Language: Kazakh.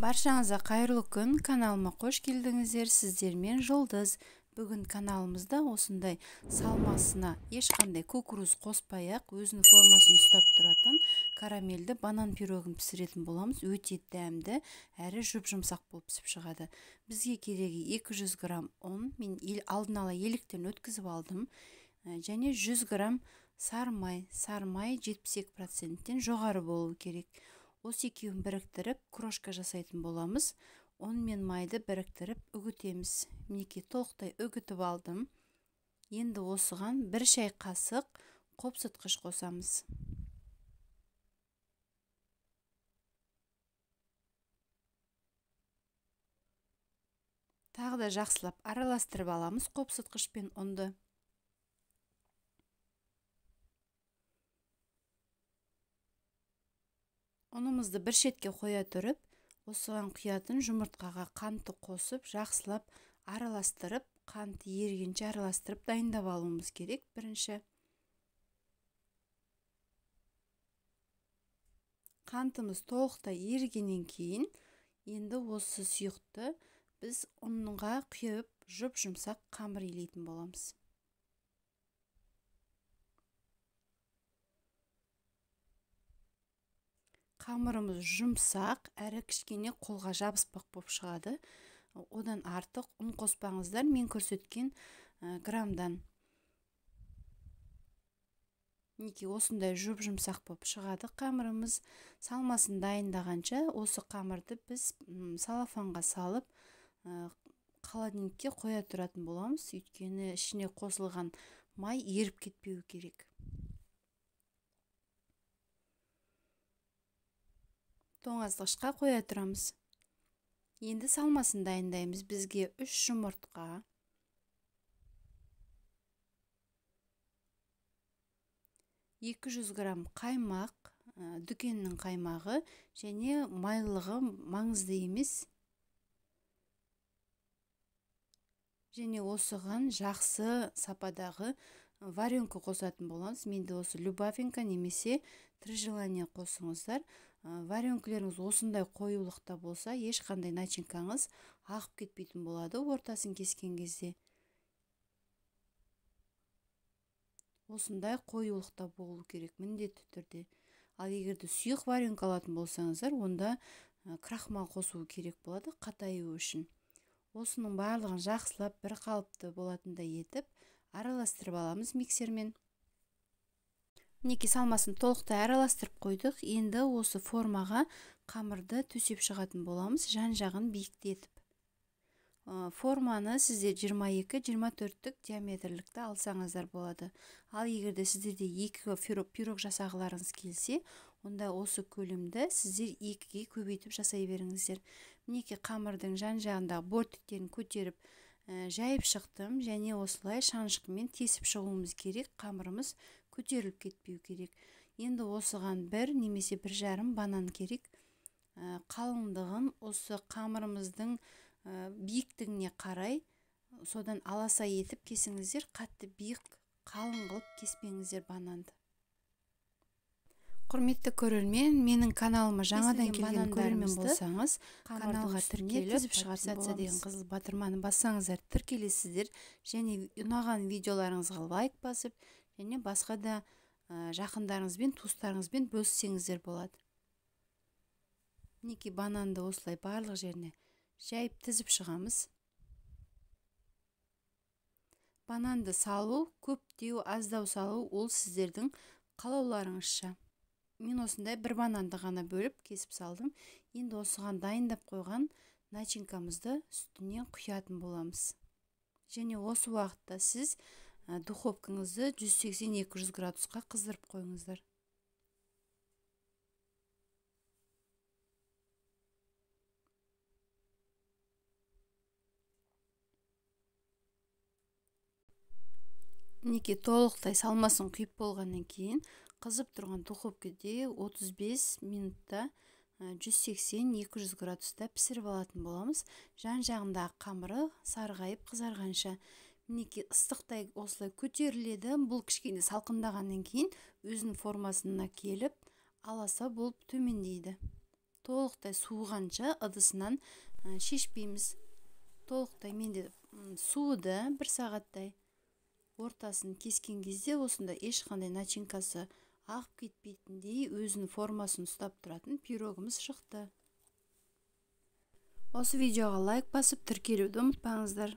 Баршаңызға қайырлы күн, каналыма қош келдіңіздер. Сіздермен Жұлдыз. Бүгін каналымызда осындай салмасына ешқандай кукуруз қоспай-ақ өзінің формасын ұстап тұратын карамельді банан пирогын пісіретін боламыз. Өте дәмді, әрі жұп-жұмсақ болып пісіп шығады. Бізге керегі 200 грамм ұн, мен алдын ала електен өткізіп алдым, және 100 грамм сармай 72%-тен жоғары болу керек. Осы екеуін біріктіріп, крошка жасайтын боламыз. Он мен майды біріктіріп үгітеміз. Мінекей толықтай үгітіп алдым. Енді осыған 1 шай қасық қопсытқыш қосамыз. Тағы да жақсылап араластырып аламыз қопсытқыш пен ұнды. Ұнымызды бір шетке қоя тұрып, осыған құятын жұмыртқаға қантты қосып, жақсылап араластырып, қанты ергенше араластырып дайындап алуымыз керек. Бірінші қантымыз толықтай ергеннен кейін, енді осы сұйықты біз ұнға құйып, жұп-жұмсақ қамыр илейтін боламыз. Қамырымыз жұмсақ, әрі кішкене қолға жабыспақ болып шығады. Одан артық ұн қоспаңыздар, мен көрсеткен граммдан. Неке осындай жұп-жұмсақ болып шығады қамырымыз. Салмасын дайындағанша осы қамырды біз салафанға салып, холодильникке қоя тұратын боламыз. Өйткені ішіне қосылған май еріп кетпеу керек. Тоңазытқышқа қоя тұрамыз. Енді салмасын дайындаймыз. Бізге 3 жұмыртқа, 200 грамм қаймақ, дүкеннің қаймағы, және майлығы маңызды емес. Және осыған жақсы сападағы варенка қосатын боламыз. Менде осы любавенка немесе три желания қосыңыздар. Варенкілеріңіз осындай қоюлықта болса, ешқандай начинкаңыз ағып кетпейтін болады ортасын кескен кезде. Осындай қоюлықта болу керек міндетті түрде. Ал егерде сұйық варенка алатын болсаңыздар, онда крахмал қосу керек болады қатаю үшін. Осының барлығын жақсылап бір қалыпты болатындай етіп араластырып аламыз миксермен. Неке салмасын толықтай араластырып қойдық. Енді осы формаға қамырды төсеп шығатын боламыз, жан-жағын биіктетіп. Форманы сіздер 22-24 диаметрлікті алсаңыздар болады. Ал егерде сіздерде 2 пирог жасағыларыңыз келсе, онда осы көлемді сіздер 2-ге көбейтіп жасай беріңіздер. Мінеке қамырдың жан-жағындағы бортиктерін көтеріп жайып шықтым, және осылай шанышқымен тесіп шығуымыз керек. Қамырымыз көтеріліп кетпеу керек. Енді осыған 1 немесе 1,5 банан керек. Қалыңдығын осы қамырымыздың биіктігіне қарай содан аласа етіп кесіңіздер. Қатты биік, қалың қылып кеспеңіздер бананды. Құрметті көрермен, менің каналыма жаңадан келген көрермен болсаңыз, каналға тіркеліп, подписаться деген қызыл батырманы бассаңыздар тіркелесіздер, және ұнаған видеоларыңызға лайк басып, және басқа да жақындарыңызбен, туыстарыңызбен бөліссеңіздер болады. Неке бананды осылай барлық жеріне жайып тізіп шығамыз. Бананды салу, көптеу, аздау салу, ол сіздердің қалауларыңызша. Мен осындай 1 бананды ғана бөліп кесіп салдым. Енді осыған дайындап қойған начинкамызды үстіне құятын боламыз. Және осы уақытта сіз духовкаңызды 180-200 градусқа қыздырып қойыңыздар. Неке толықтай салмасын құйып болғаннан кейін, қызып тұрған духовкеде 35 минутта 180-200 градуста пісіріп алатын боламыз. Жан-жағындағы қамыры сарғайып қызарғанша. Мінеке ыстықтай осылай көтеріледі. Бұл кішкене салқындағаннан кейін өзінің формасына келіп, аласа болып төмендейді. толықтай суығанша ыдысынан шешпейміз. Толықтай менде суыды 1 сағаттай. Ортасын кескен кезде осында ешқандай начинкасы ағып кетпейтіндей өзінің формасын ұстап тұратын пирогымыз шықты. Осы видеоға лайк басып тіркелуді ұмытпаңыздар.